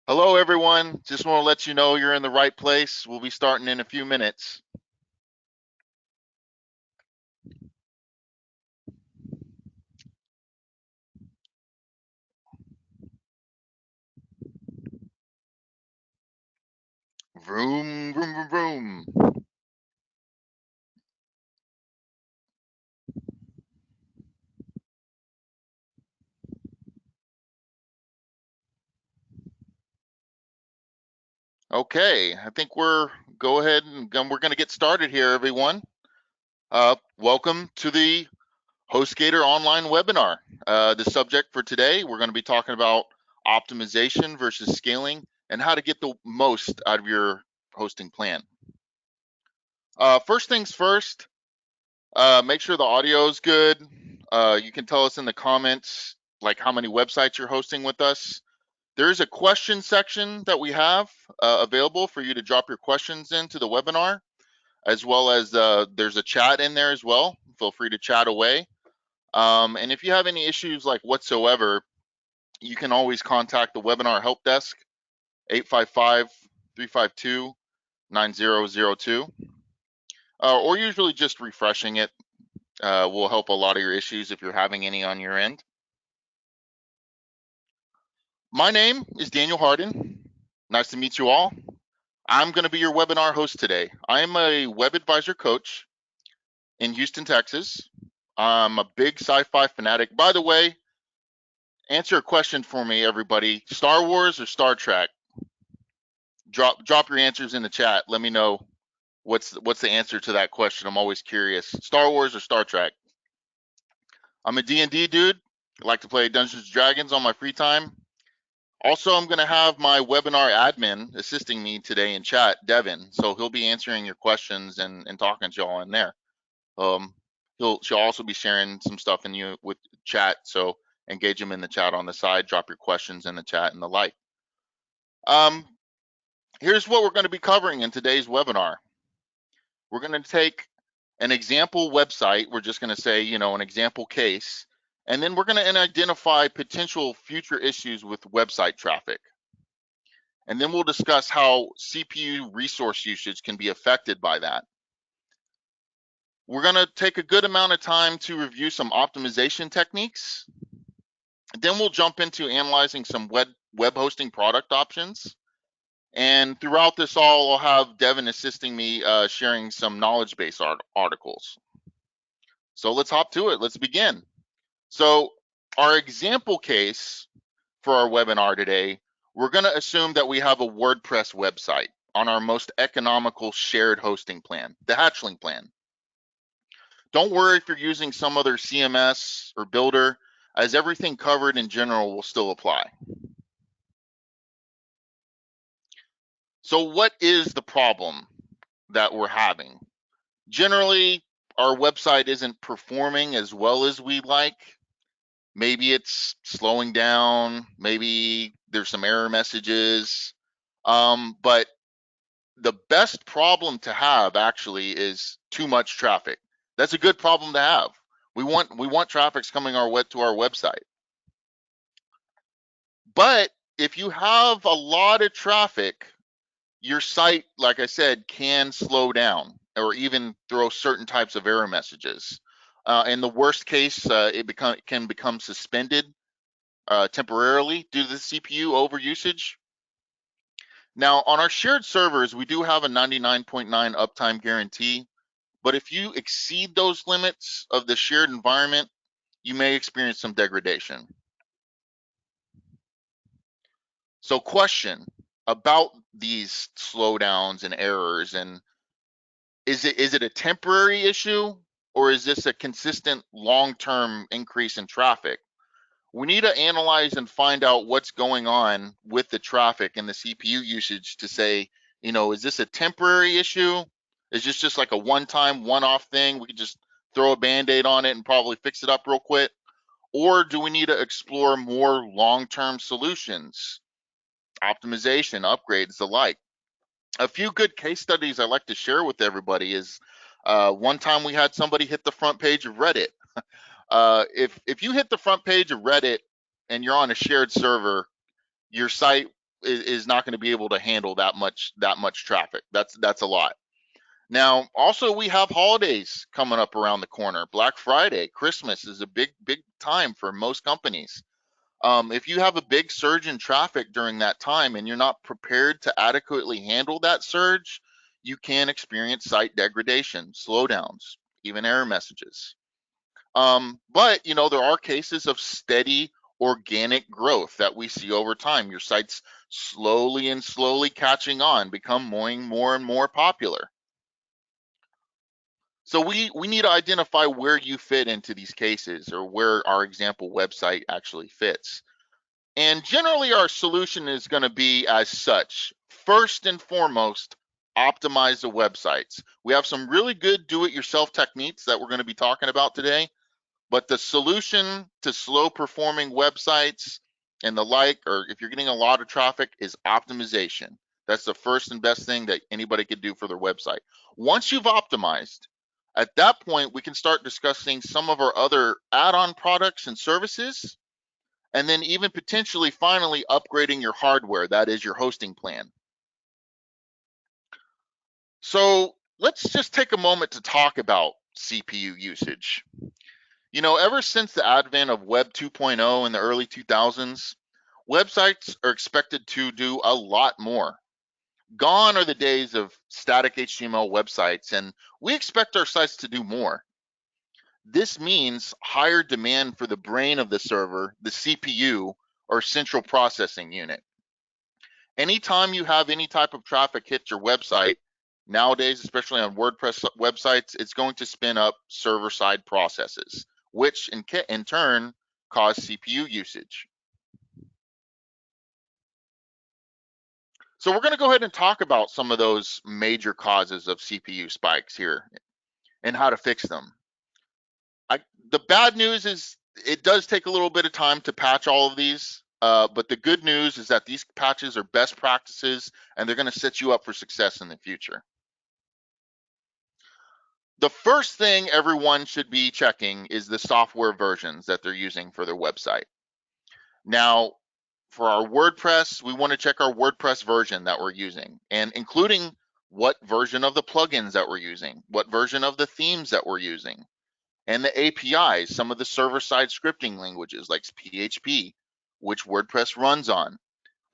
Hello, everyone. Just want to let you know you're in the right place. We'll be starting in a few minutes. Vroom, vroom, vroom, vroom. Okay, I think we're we're going to get started here, everyone. Welcome to the HostGator online webinar. The subject for today, we're going to be talking about optimization versus scaling and how to get the most out of your hosting plan. First things first, make sure the audio is good. You can tell us in the comments like how many websites you're hosting with us. There's a question section that we have available for you to drop your questions into the webinar, as well as there's a chat in there as well. Feel free to chat away. And if you have any issues like whatsoever, you can always contact the webinar help desk, 855-352-9002, or usually just refreshing it will help a lot of your issues if you're having any on your end. My name is Daniel Harden. Nice to meet you all. I'm going to be your webinar host today. I'm a web advisor coach in Houston, Texas. I'm a big sci-fi fanatic. By the way, answer a question for me, everybody. Star Wars or Star Trek? Drop your answers in the chat. Let me know what's the answer to that question. I'm always curious. Star Wars or Star Trek? I'm a D&D dude. I like to play Dungeons and Dragons on my free time. Also, I'm going to have my webinar admin assisting me today in chat, Devin. So he'll be answering your questions and talking to y'all in there. She'll also be sharing some stuff in you with chat. So engage them in the chat on the side. Drop your questions in the chat and the like. Here's what we're going to be covering in today's webinar. We're going to take an example website. We're just going to say, an example case. And then we're going to identify potential future issues with website traffic. And then we'll discuss how CPU resource usage can be affected by that. We're going to take a good amount of time to review some optimization techniques. Then we'll jump into analyzing some web hosting product options. And throughout this all, I'll have Devin assisting me sharing some knowledge base articles. So let's hop to it. Let's begin. So our example case for our webinar today, we're going to assume that we have a WordPress website on our most economical shared hosting plan, the Hatchling Plan. Don't worry if you're using some other CMS or builder, as everything covered in general will still apply. So what is the problem that we're having? Generally, our website isn't performing as well as we'd like. Maybe it's slowing down, maybe there's some error messages, but the best problem to have actually is too much traffic. That's a good problem to have. We want traffic coming to our website. But if you have a lot of traffic, your site, like I said, can slow down or even throw certain types of error messages. In the worst case, it can become suspended temporarily due to the CPU overusage. Now, on our shared servers, we do have a 99.9 uptime guarantee, but if you exceed those limits of the shared environment, you may experience some degradation. So question about these slowdowns and errors, and is it a temporary issue, or is this a consistent long-term increase in traffic? We need to analyze and find out what's going on with the traffic and the CPU usage to say, is this a temporary issue? Is this just like a one-time, one-off thing? We could just throw a Band-Aid on it and probably fix it up real quick. Or do we need to explore more long-term solutions, optimization, upgrades, the like? A few good case studies I like to share with everybody is one time we had somebody hit the front page of Reddit. If you hit the front page of Reddit and you're on a shared server, your site is not going to be able to handle that much traffic. That's a lot. Now, also we have holidays coming up around the corner. Black Friday, Christmas is a big time for most companies. If you have a big surge in traffic during that time and you're not prepared to adequately handle that surge, you can experience site degradation, slowdowns, even error messages. But there are cases of steady organic growth that we see over time. Your site's slowly catching on, become more and more popular. So we need to identify where you fit into these cases, or where our example website actually fits. And generally our solution is going to be as such. First and foremost, optimize the websites. We have some really good do-it-yourself techniques that we're going to be talking about today, but the solution to slow performing websites and the like, or if you're getting a lot of traffic, is optimization. That's the first and best thing that anybody could do for their website. Once you've optimized, at that point, we can start discussing some of our other add-on products and services, and then even potentially finally upgrading your hardware, that is your hosting plan. So let's just take a moment to talk about CPU usage. Ever since the advent of Web 2.0 in the early 2000s, websites are expected to do a lot more. Gone are the days of static HTML websites, and we expect our sites to do more. This means higher demand for the brain of the server, the CPU, or central processing unit. Anytime you have any type of traffic hit your website, nowadays, especially on WordPress websites, it's going to spin up server-side processes, which in turn cause CPU usage. So we're going to go ahead and talk about some of those major causes of CPU spikes here and how to fix them. The bad news is it does take a little bit of time to patch all of these, but the good news is that these patches are best practices and they're going to set you up for success in the future. The first thing everyone should be checking is the software versions that they're using for their website. Now, for our WordPress, we want to check our WordPress version that we're using, and including what version of the plugins that we're using, what version of the themes that we're using, and the APIs, some of the server-side scripting languages like PHP, which WordPress runs on.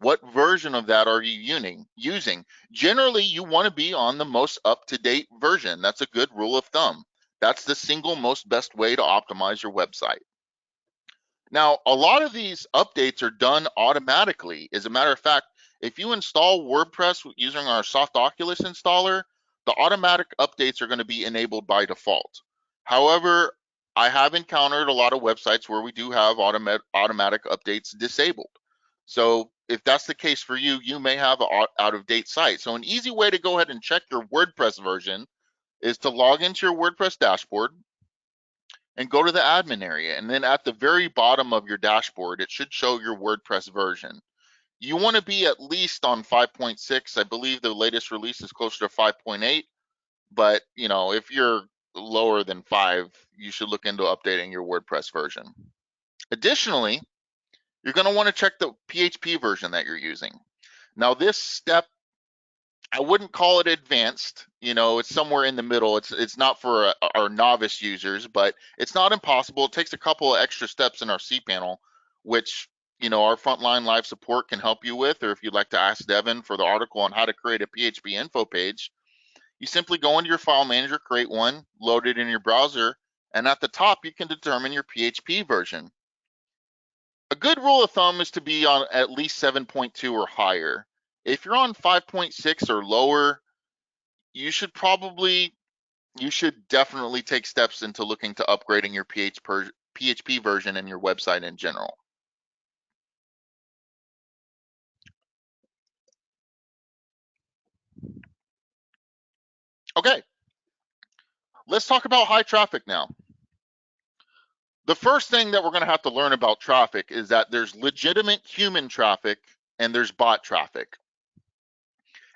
What version of that are you using? Generally, you want to be on the most up-to-date version. That's a good rule of thumb. That's the single most best way to optimize your website. Now, a lot of these updates are done automatically. As a matter of fact, if you install WordPress using our Soft Oculus installer, the automatic updates are going to be enabled by default. However, I have encountered a lot of websites where we do have automatic updates disabled. So if that's the case for you, you may have an out-of-date site. So an easy way to go ahead and check your WordPress version is to log into your WordPress dashboard and go to the admin area. And then at the very bottom of your dashboard, it should show your WordPress version. You want to be at least on 5.6. I believe the latest release is closer to 5.8. But if you're lower than 5, you should look into updating your WordPress version. Additionally, you're going to want to check the PHP version that you're using. Now, this step, I wouldn't call it advanced. It's somewhere in the middle. It's not for our novice users, but it's not impossible. It takes a couple of extra steps in our cPanel, which our frontline live support can help you with. Or if you'd like to ask Devin for the article on how to create a PHP info page, you simply go into your file manager, create one, load it in your browser, and at the top you can determine your PHP version. A good rule of thumb is to be on at least 7.2 or higher. If you're on 5.6 or lower, you should definitely take steps into looking to upgrading your PHP version and your website in general. Okay, let's talk about high traffic now. The first thing that we're going to have to learn about traffic is that there's legitimate human traffic and there's bot traffic.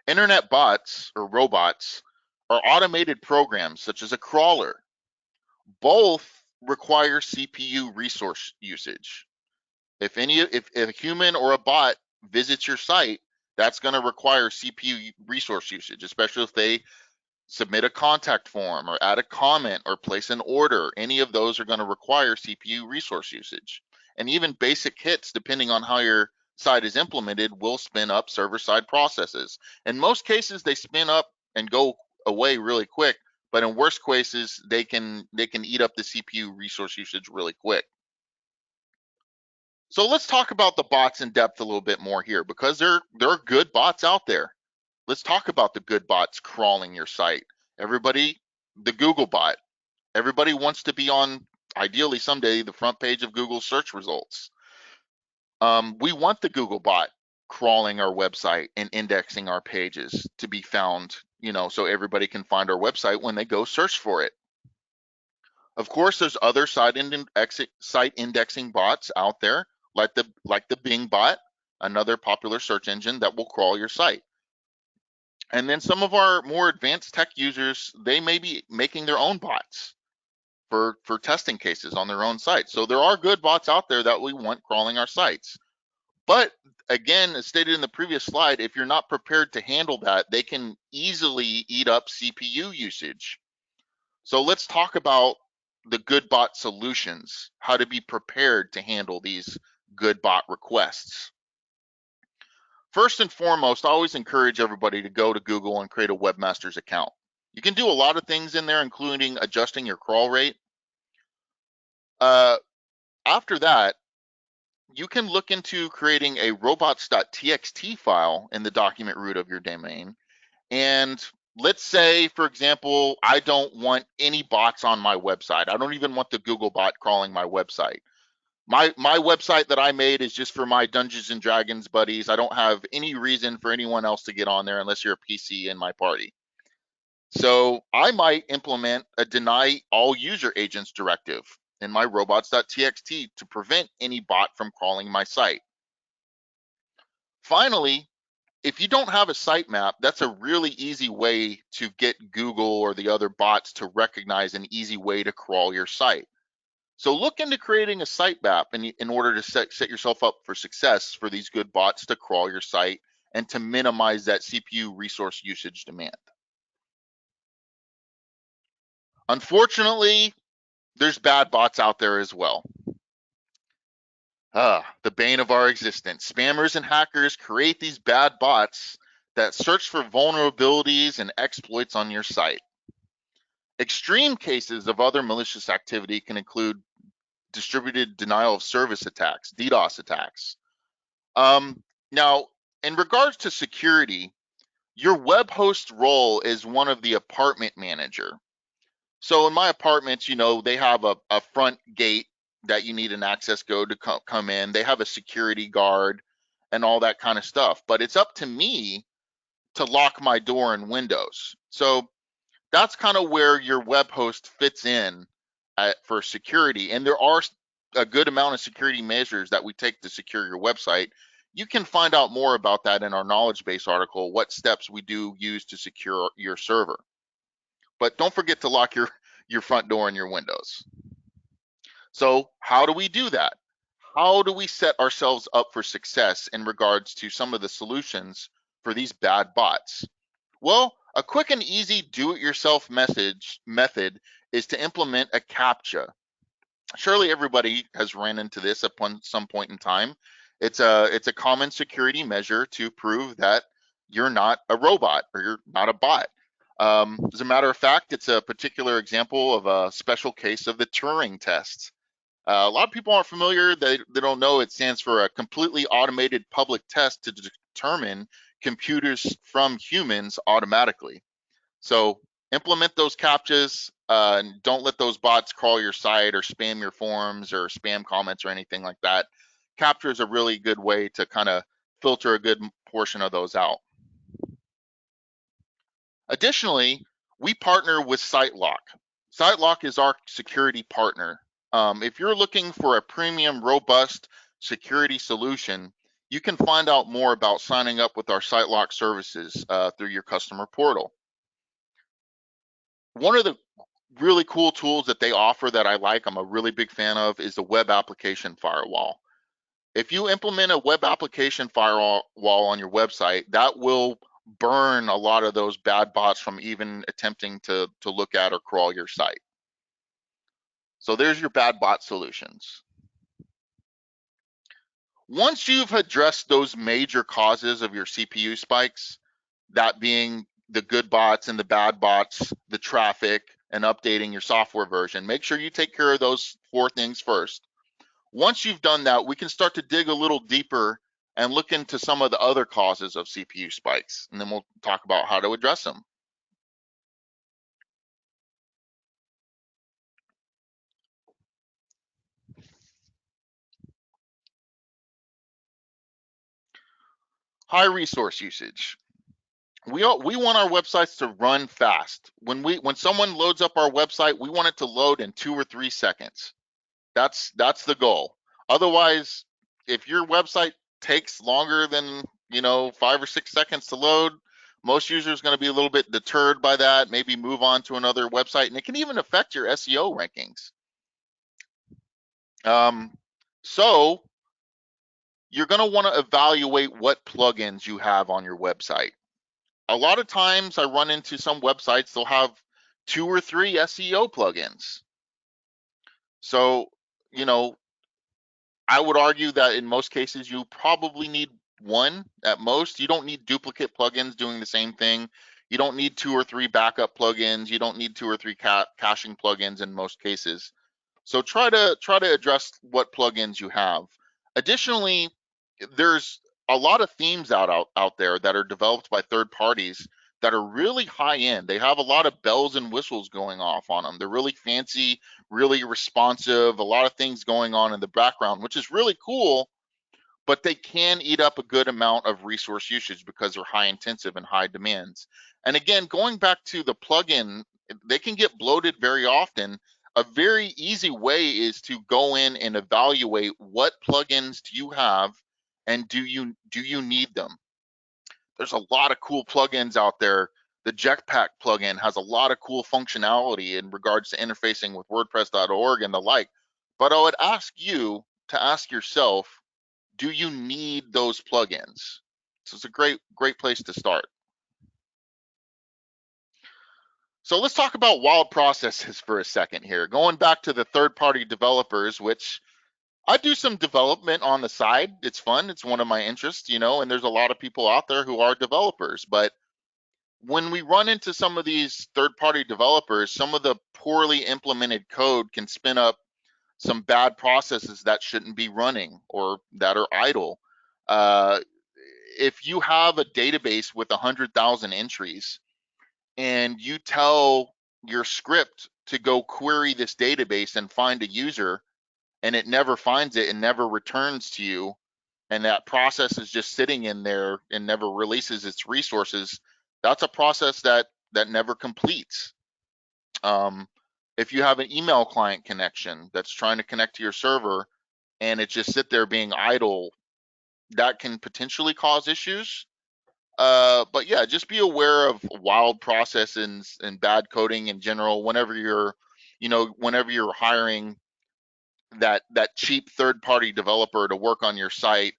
Internet bots or robots are automated programs such as a crawler. Both require CPU resource usage. If a human or a bot visits your site, that's going to require CPU resource usage, especially if they submit a contact form or add a comment or place an order. Any of those are going to require CPU resource usage. And even basic hits, depending on how your site is implemented, will spin up server-side processes. In most cases, they spin up and go away really quick, but in worst cases, they can eat up the CPU resource usage really quick. So let's talk about the bots in depth a little bit more here, because there are good bots out there. Let's talk about the good bots crawling your site. Everybody, the Google bot. Everybody wants to be on, ideally someday, the front page of Google search results. We want the Google bot crawling our website and indexing our pages to be found, so everybody can find our website when they go search for it. Of course, there's other site indexing bots out there, like the Bing bot, another popular search engine that will crawl your site. And then some of our more advanced tech users, they may be making their own bots for testing cases on their own site. So there are good bots out there that we want crawling our sites. But again, as stated in the previous slide, if you're not prepared to handle that, they can easily eat up CPU usage. So let's talk about the good bot solutions, how to be prepared to handle these good bot requests. First and foremost, I always encourage everybody to go to Google and create a Webmasters account. You can do a lot of things in there, including adjusting your crawl rate. After that, you can look into creating a robots.txt file in the document root of your domain. And let's say, for example, I don't want any bots on my website. I don't even want the Google bot crawling my website. My website that I made is just for my Dungeons and Dragons buddies. I don't have any reason for anyone else to get on there unless you're a PC in my party. So I might implement a deny all user agents directive in my robots.txt to prevent any bot from crawling my site. Finally, if you don't have a sitemap, that's a really easy way to get Google or the other bots to recognize an easy way to crawl your site. So look into creating a sitemap in order to set yourself up for success for these good bots to crawl your site and to minimize that CPU resource usage demand. Unfortunately, there's bad bots out there as well. The bane of our existence. Spammers and hackers create these bad bots that search for vulnerabilities and exploits on your site. Extreme cases of other malicious activity can include distributed denial of service attacks, DDoS attacks. Now, in regards to security, your web host role is one of the apartment manager. So in my apartments, they have a front gate that you need an access code to come in. They have a security guard and all that kind of stuff. But it's up to me to lock my door and windows. So that's kind of where your web host fits in for security. And there are a good amount of security measures that we take to secure your website. You can find out more about that in our knowledge base article, what steps we do use to secure your server. But don't forget to lock your front door and your windows. So how do we do that? How do we set ourselves up for success in regards to some of the solutions for these bad bots? Well, a quick and easy do-it-yourself method is to implement a CAPTCHA. Surely everybody has ran into this upon some point in time. It's a common security measure to prove that you're not a robot or you're not a bot. As a matter of fact, it's a particular example of a special case of the Turing test. A lot of people aren't familiar. They don't know it stands for a completely automated public test to determine computers from humans automatically. So implement those CAPTCHAs and don't let those bots crawl your site or spam your forms or spam comments or anything like that. CAPTCHA is a really good way to kind of filter a good portion of those out. Additionally, we partner with SiteLock. SiteLock is our security partner. If you're looking for a premium, robust security solution, you can find out more about signing up with our SiteLock services through your customer portal. One of the really cool tools that they offer that I like, I'm a really big fan of, is the web application firewall. If you implement a web application firewall on your website, that will burn a lot of those bad bots from even attempting to look at or crawl your site. So there's your bad bot solutions. Once you've addressed those major causes of your CPU spikes, that being the good bots and the bad bots, the traffic, and updating your software version, make sure you take care of those 4 things first. Once you've done that, we can start to dig a little deeper and look into some of the other causes of CPU spikes, and then we'll talk about how to address them. High resource usage. We want our websites to run fast. When someone loads up our website, we want it to load in 2 or 3 seconds. That's the goal. Otherwise, if your website takes longer than 5 or 6 seconds to load, most users are going to be a little bit deterred by that, maybe move on to another website, and it can even affect your SEO rankings. So you're going to want to evaluate what plugins you have on your website. A lot of times I run into some websites, they'll have 2 or 3 SEO plugins. So, I would argue that in most cases, you probably need 1 at most. You don't need duplicate plugins doing the same thing. You don't need 2 or 3 backup plugins. You don't need 2 or 3 caching plugins in most cases. So try to address what plugins you have. Additionally, there's a lot of themes out there that are developed by third parties that are really high end. They have a lot of bells and whistles going off on them. They're really fancy, really responsive, a lot of things going on in the background, which is really cool, but they can eat up a good amount of resource usage because they're high intensive and high demands. And again, going back to the plugin, they can get bloated very often. A very easy way is to go in and evaluate what plugins do you have and do you need them. There's a lot of cool plugins out there. The Jetpack plugin has a lot of cool functionality in regards to interfacing with WordPress.org and the like. But I would ask you to ask yourself, do you need those plugins? So it's a great place to start. So let's talk about wild processes for a second here. Going back to the third-party developers, which I do some development on the side. It's fun. It's one of my interests, and there's a lot of people out there who are developers. But when we run into some of these third-party developers, some of the poorly implemented code can spin up some bad processes that shouldn't be running or that are idle. If you have a database with 100,000 entries and you tell your script to go query this database and find a user, and it never finds it and never returns to you, and that process is just sitting in there and never releases its resources, that's a process that never completes. If you have an email client connection that's trying to connect to your server and it just sit there being idle, that can potentially cause issues. But yeah, just be aware of wild processes and bad coding in general whenever you're hiring that cheap third-party developer to work on your site.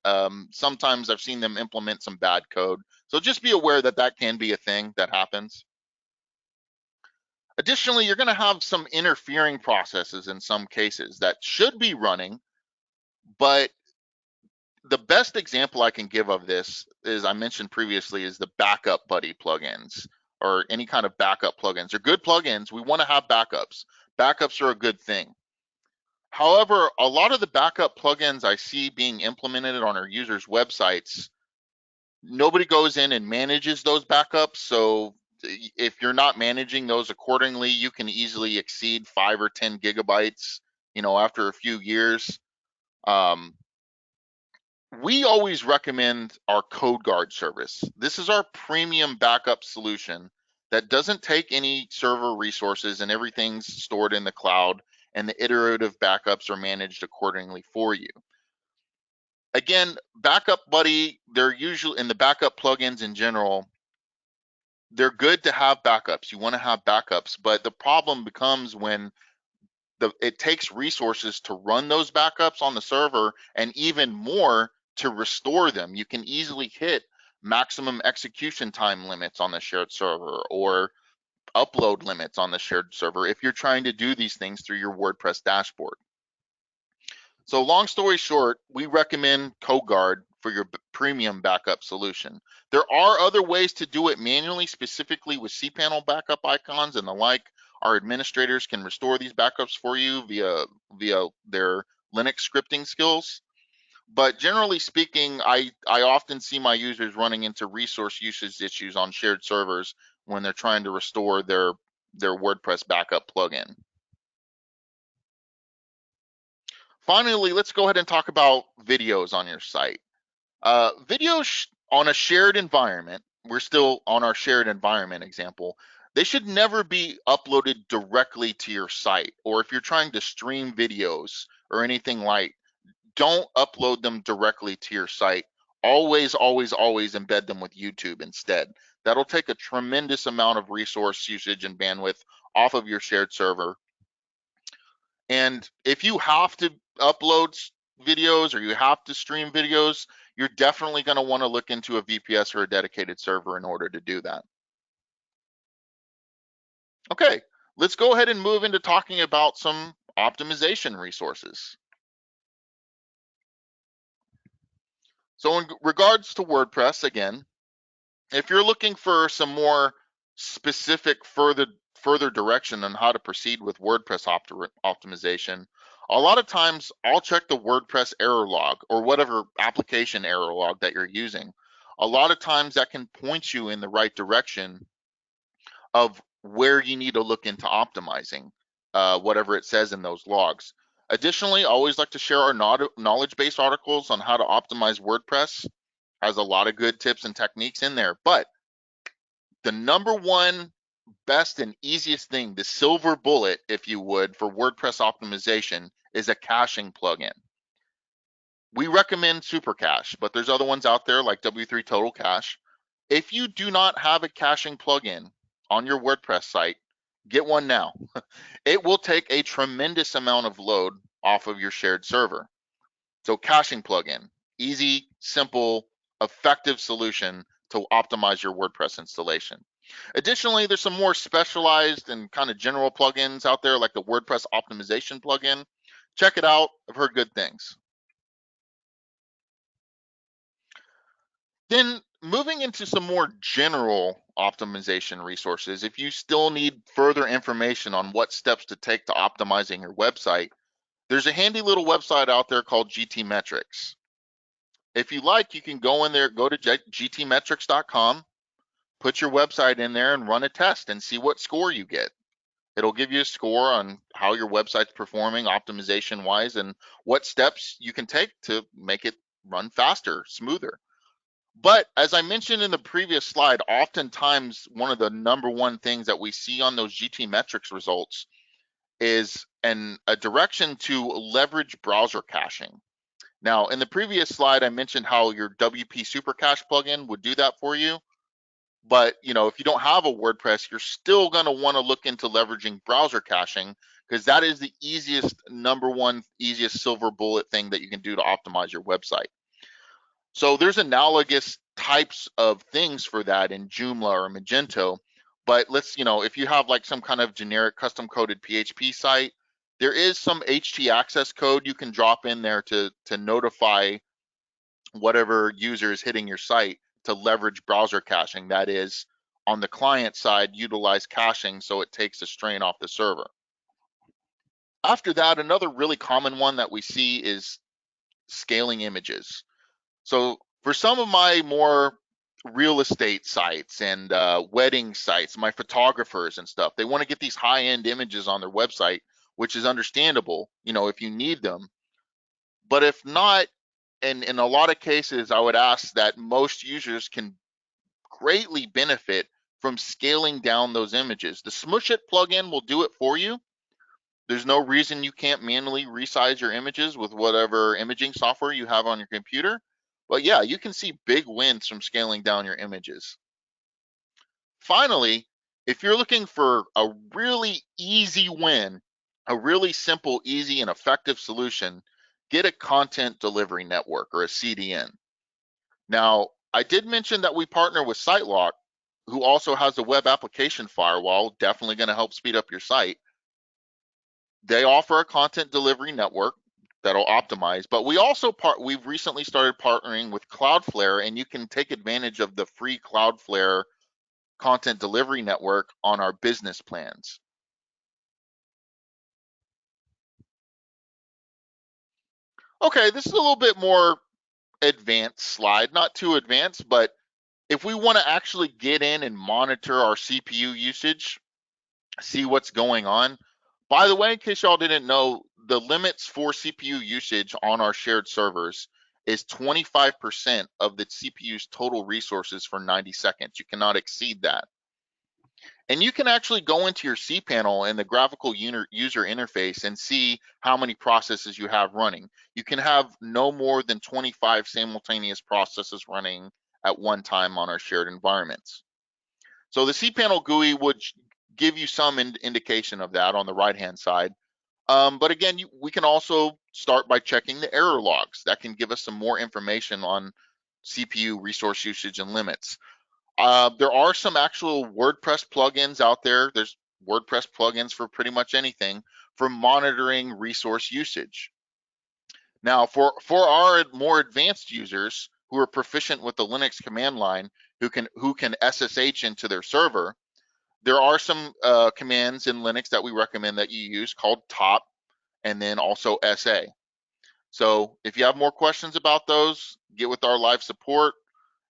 Sometimes I've seen them implement some bad code. So just be aware that can be a thing that happens. Additionally, you're going to have some interfering processes in some cases that should be running, but the best example I can give of this is, I mentioned previously, is the backup buddy plugins or any kind of backup plugins. They're good plugins. We want to have backups. Backups are a good thing. However, a lot of the backup plugins I see being implemented on our users' websites, nobody goes in and manages those backups. So if you're not managing those accordingly, you can easily exceed 5 or 10 gigabytes, after a few years. We always recommend our CodeGuard service. This is our premium backup solution that doesn't take any server resources, and everything's stored in the cloud, and the iterative backups are managed accordingly for you. Again, Backup Buddy, they're usually, in the backup plugins in general, they're good to have backups. You want to have backups, but the problem becomes when it takes resources to run those backups on the server, and even more to restore them. You can easily hit maximum execution time limits on the shared server, or upload limits on the shared server if you're trying to do these things through your WordPress dashboard. So long story short, we recommend CodeGuard for your premium backup solution. There are other ways to do it manually, specifically with CPanel backup icons and the like. Our administrators can restore these backups for you via their Linux scripting skills. But generally speaking, I often see my users running into resource usage issues on shared servers when they're trying to restore their WordPress backup plugin. Finally, let's go ahead and talk about videos on your site. Videos on a shared environment, we're still on our shared environment example, they should never be uploaded directly to your site. Or if you're trying to stream videos or anything like, don't upload them directly to your site. Always, always, always embed them with YouTube instead. That'll take a tremendous amount of resource usage and bandwidth off of your shared server. And if you have to upload videos or you have to stream videos, you're definitely going to want to look into a VPS or a dedicated server in order to do that. Okay, let's go ahead and move into talking about some optimization resources. So in regards to WordPress, again, if you're looking for some more specific further direction on how to proceed with WordPress optimization, a lot of times I'll check the WordPress error log or whatever application error log that you're using. A lot of times that can point you in the right direction of where you need to look into optimizing whatever it says in those logs. Additionally, I always like to share our knowledge base articles on how to optimize WordPress. Has a lot of good tips and techniques in there, but the number one best and easiest thing, the silver bullet, if you would, for WordPress optimization is a caching plugin. We recommend Super Cache, but there's other ones out there like W3 Total Cache. If you do not have a caching plugin on your WordPress site, get one now. It will take a tremendous amount of load off of your shared server. So caching plugin, easy, simple, effective solution to optimize your WordPress installation. Additionally, there's some more specialized and kind of general plugins out there like the WordPress optimization plugin. Check it out. I've heard good things. Then moving into some more general optimization resources, if you still need further information on what steps to take to optimizing your website, there's a handy little website out there called GTmetrix. If you like, you can go in there, go to gtmetrix.com, put your website in there and run a test and see what score you get. It'll give you a score on how your website's performing optimization wise and what steps you can take to make it run faster, smoother. But as I mentioned in the previous slide, oftentimes one of the number one things that we see on those GTmetrix results is a direction to leverage browser caching. Now, in the previous slide, I mentioned how your WP Super Cache plugin would do that for you. But if you don't have a WordPress, you're still going to want to look into leveraging browser caching, because that is the number one easiest silver bullet thing that you can do to optimize your website. So there's analogous types of things for that in Joomla or Magento. But if you have like some kind of generic custom coded PHP site, there is some HT access code you can drop in there to notify whatever user is hitting your site to leverage browser caching. That is, on the client side, utilize caching so it takes the strain off the server. After that, another really common one that we see is scaling images. So for some of my more real estate sites and wedding sites, my photographers and stuff, they want to get these high-end images on their website, which is understandable, if you need them. But if not, and in a lot of cases, I would ask that most users can greatly benefit from scaling down those images. The Smush It plugin will do it for you. There's no reason you can't manually resize your images with whatever imaging software you have on your computer. But yeah, you can see big wins from scaling down your images. Finally, if you're looking for a really easy win a really simple, easy, and effective solution, get a content delivery network, or a CDN. Now, I did mention that we partner with SiteLock, who also has a web application firewall, definitely going to help speed up your site. They offer a content delivery network that'll optimize, but we've recently started partnering with Cloudflare, and you can take advantage of the free Cloudflare content delivery network on our business plans. Okay, this is a little bit more advanced slide, not too advanced, but if we want to actually get in and monitor our CPU usage, see what's going on. By the way, in case y'all didn't know, the limits for CPU usage on our shared servers is 25% of the CPU's total resources for 90 seconds. You cannot exceed that. And you can actually go into your cPanel in the graphical user interface and see how many processes you have running. You can have no more than 25 simultaneous processes running at one time on our shared environments. So the CPanel GUI would give you some indication of that on the right-hand side. But again, we can also start by checking the error logs. That can give us some more information on CPU resource usage and limits. There are some actual WordPress plugins out there. There's WordPress plugins for pretty much anything for monitoring resource usage. Now, for our more advanced users who are proficient with the Linux command line, who can SSH into their server, there are some commands in Linux that we recommend that you use called top and then also SA. So if you have more questions about those, get with our live support,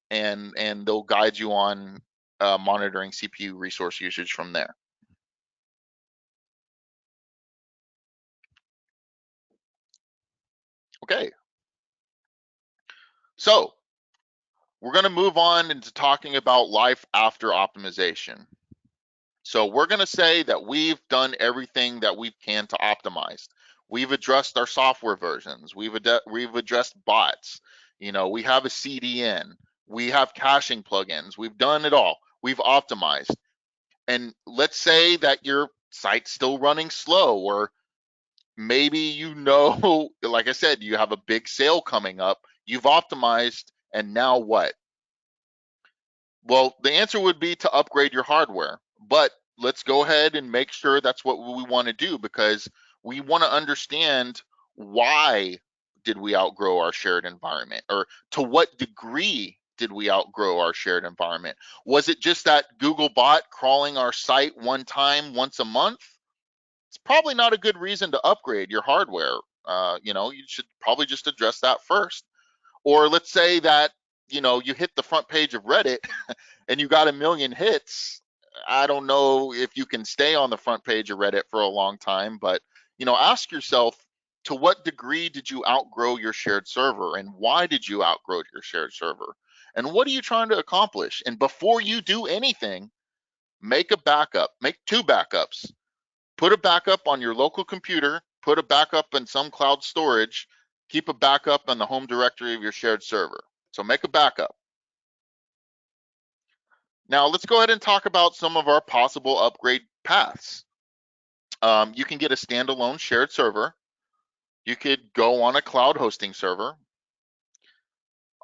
and they'll guide you on monitoring CPU resource usage from there. Okay. So we're going to move on into talking about life after optimization. So we're going to say that we've done everything that we can to optimize. We've addressed our software versions. We've addressed bots. You know, we have a CDN. We have caching plugins. We've done it all. We've optimized. And let's say that your site's still running slow, or maybe you know, like I said, you have a big sale coming up. You've optimized, and now what? Well, the answer would be to upgrade your hardware. But let's go ahead and make sure that's what we want to do, because we want to understand why did we outgrow our shared environment, or to what degree did we outgrow our shared environment? Was it just that Google bot crawling our site one time once a month? It's probably not a good reason to upgrade your hardware. You know, you should probably just address that first. Or let's say that, you know, you hit the front page of Reddit and you got 1 million hits. I don't know if you can stay on the front page of Reddit for a long time, but, you know, ask yourself, to what degree did you outgrow your shared server, and why did you outgrow your shared server? And what are you trying to accomplish? And before you do anything, make a backup, make 2 backups. Put a backup on your local computer, put a backup in some cloud storage, keep a backup in the home directory of your shared server. So make a backup. Now let's go ahead and talk about some of our possible upgrade paths. You can get a standalone shared server. You could go on a cloud hosting server.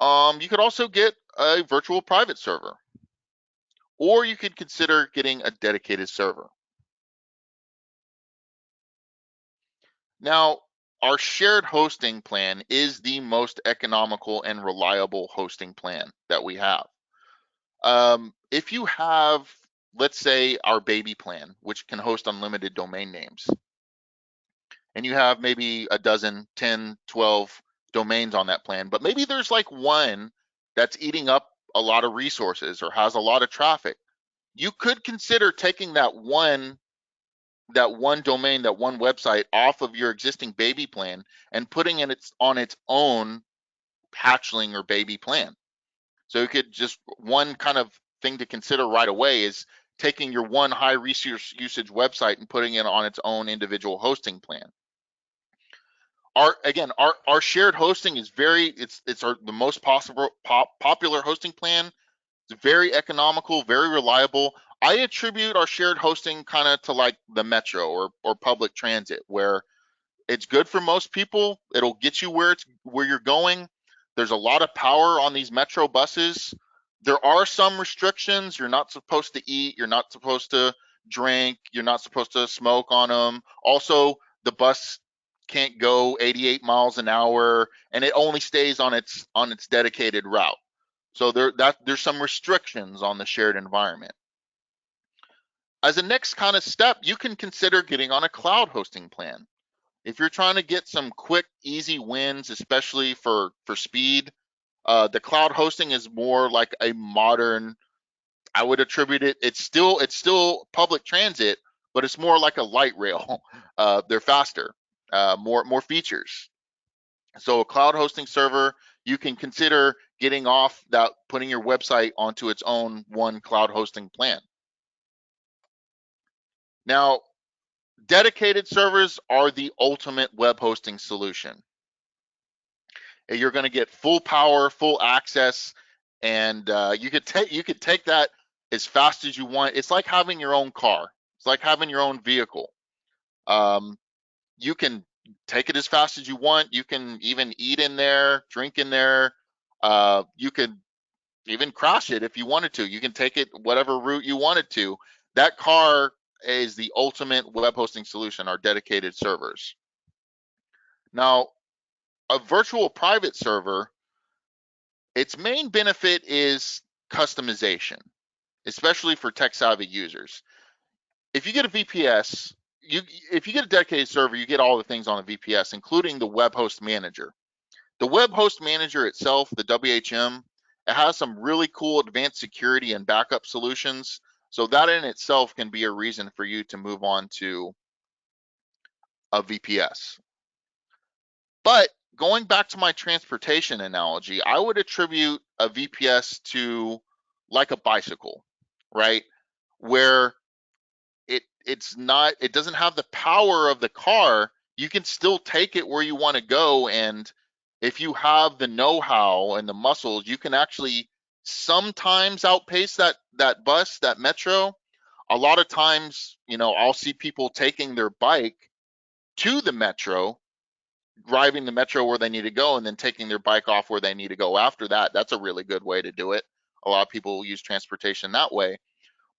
You could also get a virtual private server, or you could consider getting a dedicated server. Now, our shared hosting plan is the most economical and reliable hosting plan that we have. If you have, let's say, our baby plan, which can host unlimited domain names, and you have maybe a dozen, 10, 12 domains on that plan, but maybe there's like one that's eating up a lot of resources or has a lot of traffic, you could consider taking that one domain, that one website off of your existing baby plan and putting it on its own hatchling or baby plan. So you could just, one kind of thing to consider right away is taking your one high resource usage website and putting it on its own individual hosting plan. Our shared hosting is the most popular hosting plan. It's very economical, very reliable. I attribute our shared hosting kind of to like the metro or public transit, where it's good for most people. It'll get you where you're going. There's a lot of power on these metro buses. There are some restrictions. You're not supposed to eat. You're not supposed to drink. You're not supposed to smoke on them. Also, the bus can't go 88 miles an hour, and it only stays on its dedicated route. So there's some restrictions on the shared environment. As a next kind of step, you can consider getting on a cloud hosting plan. If you're trying to get some quick, easy wins, especially for speed, the cloud hosting is more like a modern. I would attribute it. It's still public transit, but it's more like a light rail. They're faster, more features. So a cloud hosting server, you can consider getting off that, putting your website onto its own one cloud hosting plan. Now, dedicated servers are the ultimate web hosting solution. You're going to get full power, full access, and you could take that as fast as you want. It's like having your own car. It's like having your own vehicle. You can take it as fast as you want. You can even eat in there, drink in there. You could even crash it if you wanted to. You can take it whatever route you wanted to. That car is the ultimate web hosting solution, our dedicated servers. Now, a virtual private server, its main benefit is customization, especially for tech-savvy users. If you get a VPS, if you get a dedicated server, you get all the things on a VPS, including the web host manager. The web host manager itself, the WHM, it has some really cool advanced security and backup solutions. So that in itself can be a reason for you to move on to a VPS. But going back to my transportation analogy, I would attribute a VPS to like a bicycle, right? Where it doesn't have the power of the car. You can still take it where you want to go, and if you have the know-how and the muscles, you can actually sometimes outpace that bus, that metro. A lot of times, I'll see people taking their bike to the metro, driving the metro where they need to go, and then taking their bike off where they need to go after that. That's a really good way to do it. A lot of people use transportation that way.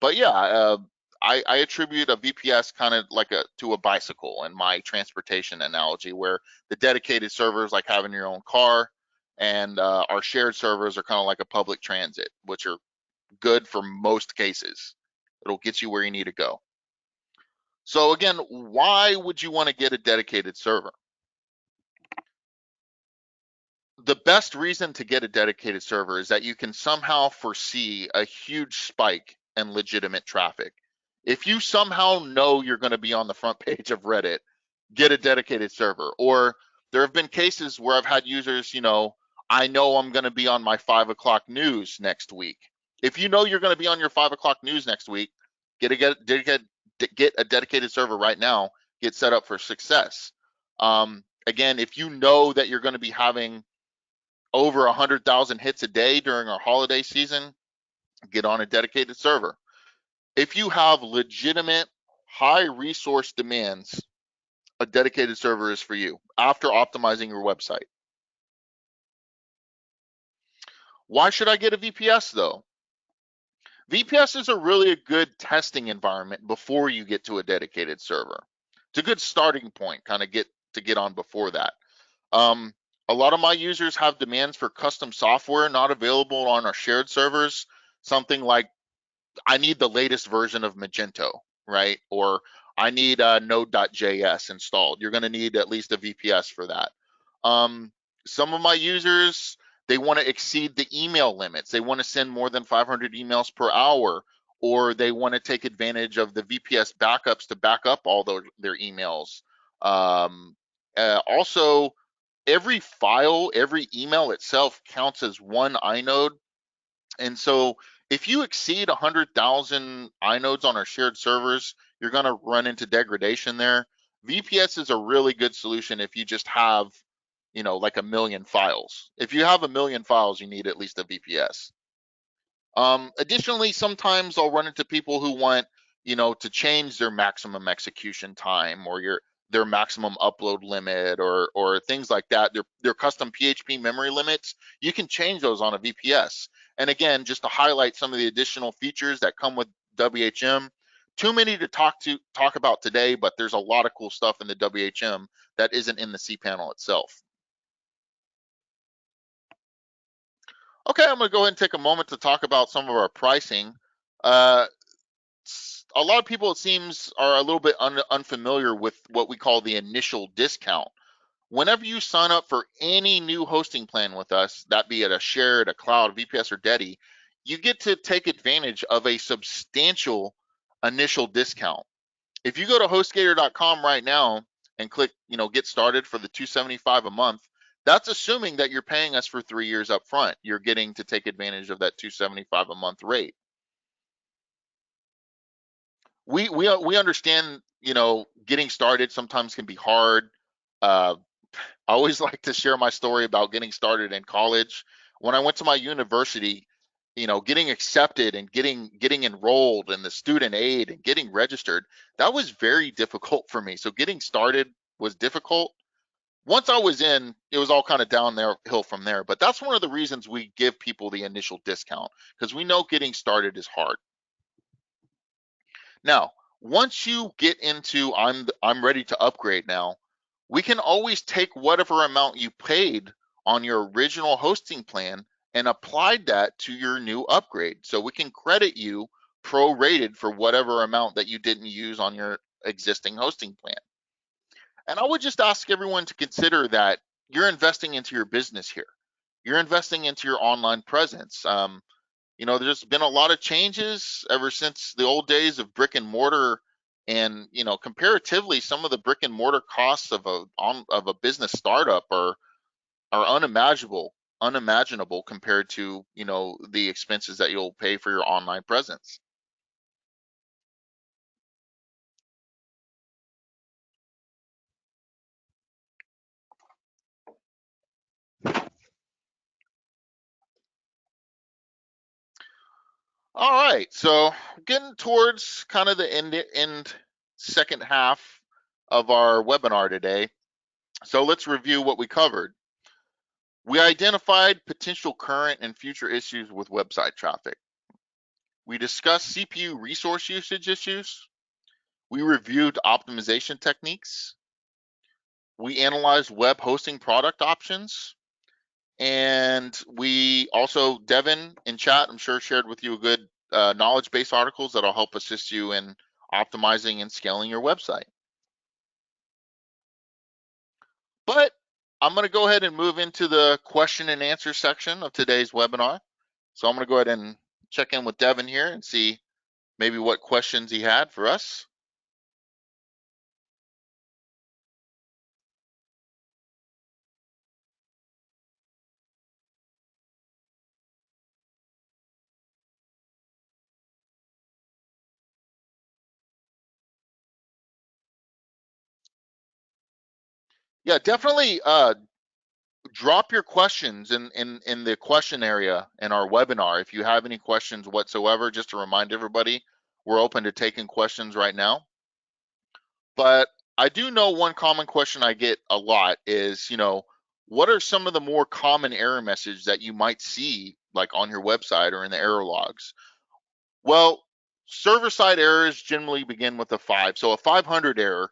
But yeah, I attribute a VPS kind of like to a bicycle in my transportation analogy, where the dedicated servers like having your own car, and our shared servers are kind of like a public transit, which are good for most cases. It'll get you where you need to go. So again, why would you want to get a dedicated server? The best reason to get a dedicated server is that you can somehow foresee a huge spike in legitimate traffic. If you somehow know you're going to be on the front page of Reddit, get a dedicated server. Or there have been cases where I've had users, I know I'm going to be on my 5 o'clock news next week. If you know you're going to be on your 5 o'clock news next week, get a dedicated server right now. Get set up for success. Again, if you know that you're going to be having over 100,000 hits a day during our holiday season, get on a dedicated server. If you have legitimate high resource demands, a dedicated server is for you after optimizing your website. Why should I get a VPS though? VPS is really a good testing environment before you get to a dedicated server. It's a good starting point, kind of get on before that. A lot of my users have demands for custom software not available on our shared servers. Something like, I need the latest version of Magento, right? Or I need Node.js installed. You're going to need at least a VPS for that. Some of my users, they want to exceed the email limits. They want to send more than 500 emails per hour, or they want to take advantage of the VPS backups to back up all their emails. Also, every file, every email itself counts as one inode. And so if you exceed 100,000 inodes on our shared servers, you're going to run into degradation there. VPS is a really good solution if you just have, like 1 million files. If you have 1 million files, you need at least a VPS. Additionally, sometimes I'll run into people who want, to change their maximum execution time or their maximum upload limit or things like that. Their custom PHP memory limits. You can change those on a VPS. And again, just to highlight some of the additional features that come with WHM. Too many to talk about today, but there's a lot of cool stuff in the WHM that isn't in the cPanel itself. Okay, I'm going to go ahead and take a moment to talk about some of our pricing. A lot of people, it seems, are a little bit unfamiliar with what we call the initial discount. Whenever you sign up for any new hosting plan with us, that be it a shared, a cloud, VPS, or Dedi, you get to take advantage of a substantial initial discount. If you go to HostGator.com right now and click, get started for the $275 a month, that's assuming that you're paying us for 3 years up front. You're getting to take advantage of that $275 a month rate. We understand, getting started sometimes can be hard. I always like to share my story about getting started in college. When I went to my university, getting accepted and getting enrolled and the student aid and getting registered, that was very difficult for me. So getting started was difficult. Once I was in, it was all kind of downhill from there. But that's one of the reasons we give people the initial discount, because we know getting started is hard. Now, once you get into I'm ready to upgrade now, we can always take whatever amount you paid on your original hosting plan and apply that to your new upgrade. So we can credit you prorated for whatever amount that you didn't use on your existing hosting plan. And I would just ask everyone to consider that you're investing into your business here. You're investing into your online presence. There's been a lot of changes ever since the old days of brick and mortar, and comparatively, some of the brick and mortar costs of a business startup are unimaginable compared to the expenses that you'll pay for your online presence. All right, so getting towards kind of the end second half of our webinar today. So let's review what we covered. We identified potential current and future issues with website traffic. We discussed CPU resource usage issues. We reviewed optimization techniques. We analyzed web hosting product options. And we also, Devin in chat, I'm sure, shared with you a good knowledge base articles that'll help assist you in optimizing and scaling your website. But I'm going to go ahead and move into the question and answer section of today's webinar. So I'm going to go ahead and check in with Devin here and see maybe what questions he had for us. Yeah, definitely drop your questions in the question area in our webinar. If you have any questions whatsoever, just to remind everybody, we're open to taking questions right now. But I do know one common question I get a lot is, what are some of the more common error messages that you might see like on your website or in the error logs? Well, server-side errors generally begin with a 5. So a 500 error,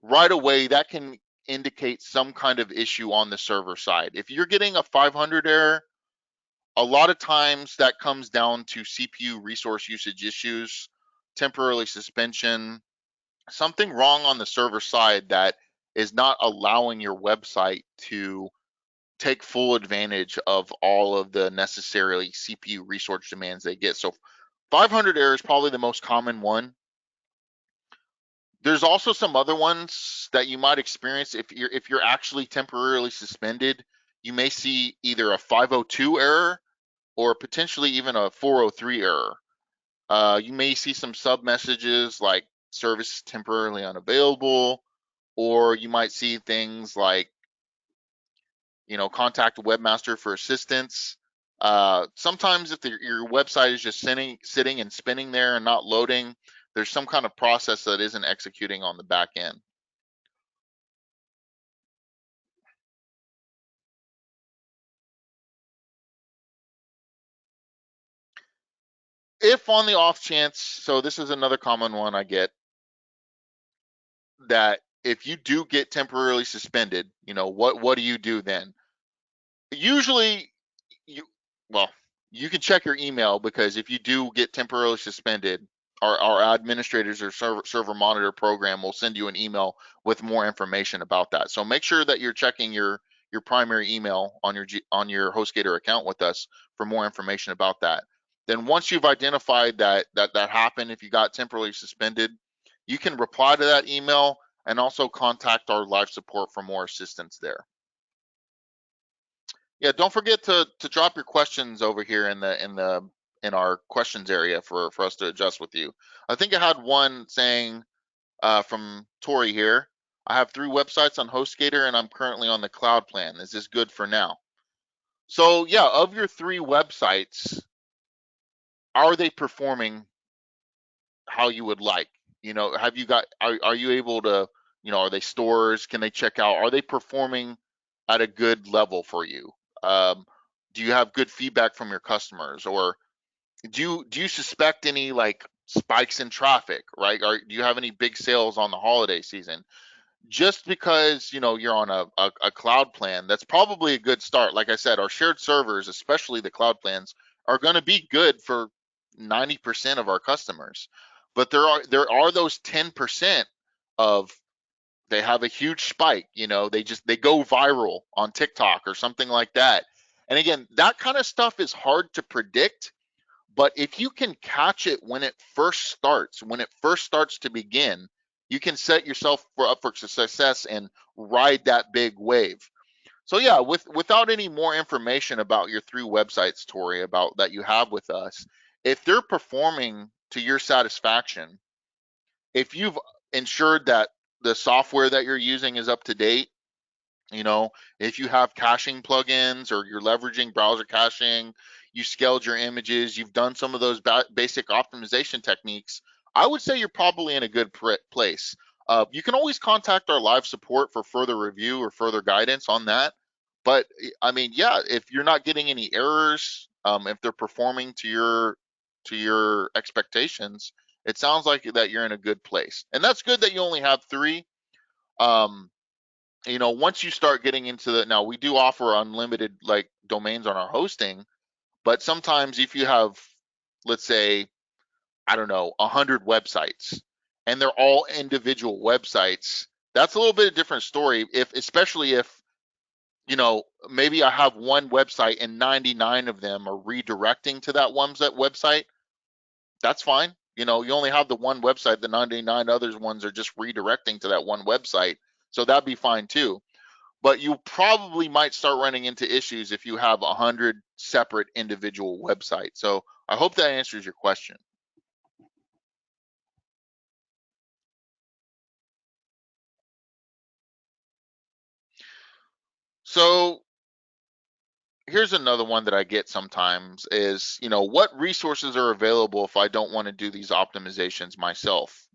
right away, that can indicate some kind of issue on the server side. If you're getting a 500 error, a lot of times that comes down to CPU resource usage issues, temporary suspension, something wrong on the server side that is not allowing your website to take full advantage of all of the necessarily CPU resource demands they get. So 500 error is probably the most common one. There's also some other ones that you might experience if you're actually temporarily suspended. You may see either a 502 error or potentially even a 403 error. You may see some sub messages like service temporarily unavailable, or you might see things like, contact a webmaster for assistance. Sometimes if your website is just sitting and spinning there and not loading, there's some kind of process that isn't executing on the back end. If on the off chance, so this is another common one I get, that if you do get temporarily suspended, what do you do then? Usually you well, you can check your email, because if you do get temporarily suspended, our administrators or server monitor program will send you an email with more information about that. So make sure that you're checking your primary email on on your HostGator account with us for more information about that. Then once you've identified that happened, if you got temporarily suspended, you can reply to that email and also contact our live support for more assistance there. Yeah, don't forget to drop your questions over here in our questions area for us to adjust with you. I think I had one saying from Tori here. I have 3 websites on HostGator and I'm currently on the cloud plan. Is this good for now? So yeah, of your 3 websites, are they performing how you would like? Have you got are you able to, are they stores? Can they check out? Are they performing at a good level for you? Um, do you have good feedback from your customers, or do you suspect any like spikes in traffic, right? Or do you have any big sales on the holiday season? Just because you're on a cloud plan, that's probably a good start. Like I said, our shared servers, especially the cloud plans, are going to be good for 90% of our customers. But there are those 10% of, they have a huge spike, they go viral on TikTok or something like that. And again, that kind of stuff is hard to predict, but if you can catch it when it first starts to begin, you can set yourself up for success and ride that big wave. So yeah, without any more information about your 3 websites, Tori, about that you have with us, if they're performing to your satisfaction, if you've ensured that the software that you're using is up to date, if you have caching plugins or you're leveraging browser caching, you scaled your images, you've done some of those basic optimization techniques, I would say you're probably in a good place. You can always contact our live support for further review or further guidance on that. But I mean, yeah, if you're not getting any errors, if they're performing to your expectations, it sounds like that you're in a good place, and that's good that you only have 3. Um, Once you start getting into now we do offer unlimited like domains on our hosting, but sometimes if you have, let's say, I don't know, 100 websites and they're all individual websites, that's a little bit of a different story. Especially if, maybe I have one website and 99 of them are redirecting to that one website, that's fine. You only have the one website, the 99 others ones are just redirecting to that one website. So that'd be fine too. But you probably might start running into issues if you have 100 separate individual websites. So I hope that answers your question. So here's another one that I get sometimes is, what resources are available if I don't want to do these optimizations myself?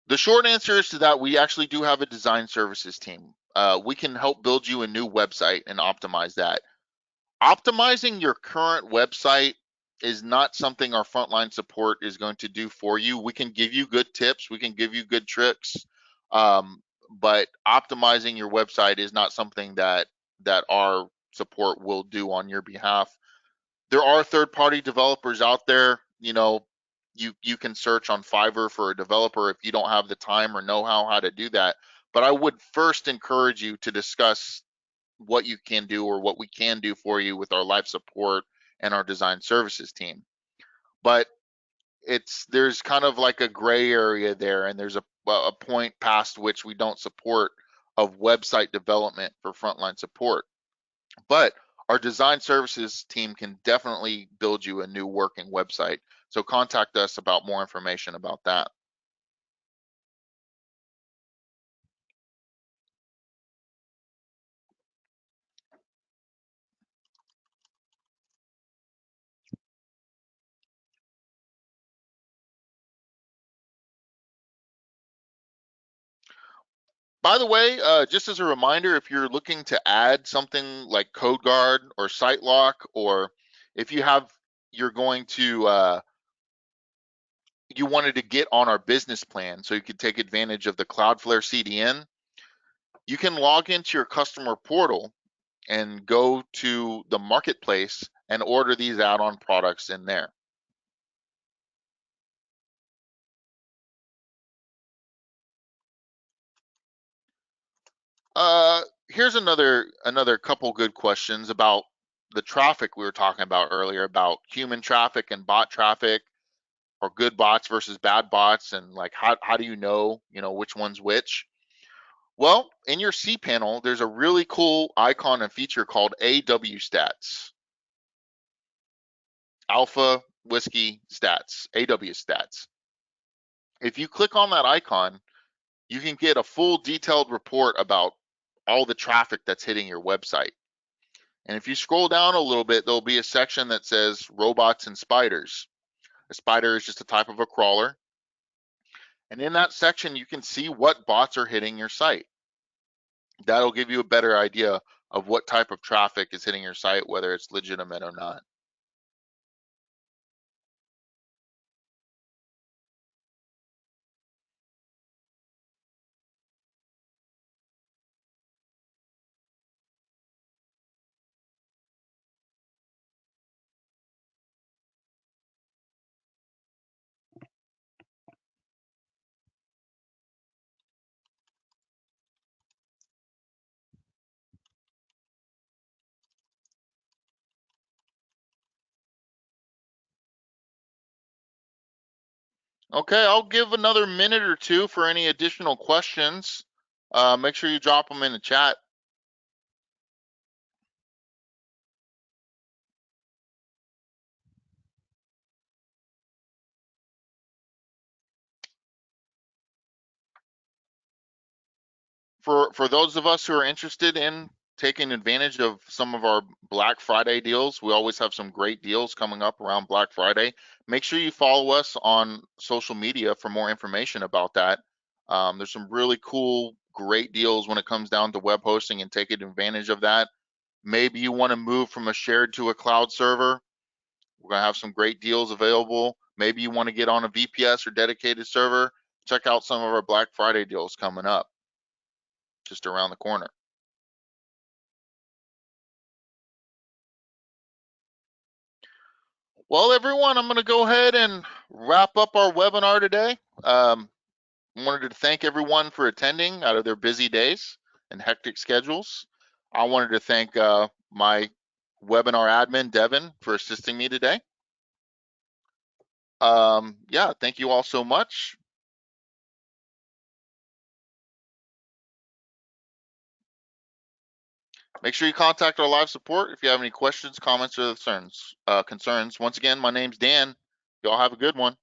The short answer is to that, we actually do have a design services team. We can help build you a new website and optimize that. Optimizing your current website is not something our frontline support is going to do for you. We can give you good tips, we can give you good tricks, but optimizing your website is not something that our support will do on your behalf. There are third-party developers out there. You can search on Fiverr for a developer if you don't have the time or know how to do that. But I would first encourage you to discuss what you can do or what we can do for you with our live support and our design services team. But there's kind of like a gray area there, and there's a point past which we don't support of website development for frontline support. But our design services team can definitely build you a new working website. So contact us about more information about that. By the way, just as a reminder, if you're looking to add something like CodeGuard or SiteLock, or if you're going to, you wanted to get on our business plan so you could take advantage of the Cloudflare CDN, you can log into your customer portal and go to the marketplace and order these add-on products in there. Here's another couple good questions about the traffic we were talking about earlier, about human traffic and bot traffic, or good bots versus bad bots, and like how do you know which one's which? Well, in your cPanel, there's a really cool icon and feature called AW stats, Alpha Whiskey Stats, AW stats. If you click on that icon, you can get a full detailed report about all the traffic that's hitting your website. And if you scroll down a little bit, there'll be a section that says robots and spiders. A spider is just a type of a crawler. And in that section, you can see what bots are hitting your site. That'll give you a better idea of what type of traffic is hitting your site, whether it's legitimate or not. Okay, I'll give another minute or two for any additional questions. Make sure you drop them in the chat. For those of us who are interested in taking advantage of some of our Black Friday deals, we always have some great deals coming up around Black Friday. Make sure you follow us on social media for more information about that. There's some really cool, great deals when it comes down to web hosting and taking advantage of that. Maybe you want to move from a shared to a cloud server. We're going to have some great deals available. Maybe you want to get on a VPS or dedicated server. Check out some of our Black Friday deals coming up just around the corner. Well, everyone, I'm going to go ahead and wrap up our webinar today. I wanted to thank everyone for attending out of their busy days and hectic schedules. I wanted to thank my webinar admin, Devin, for assisting me today. Yeah, thank you all so much. Make sure you contact our live support if you have any questions, comments, or concerns. Once again, my name's Dan. Y'all have a good one.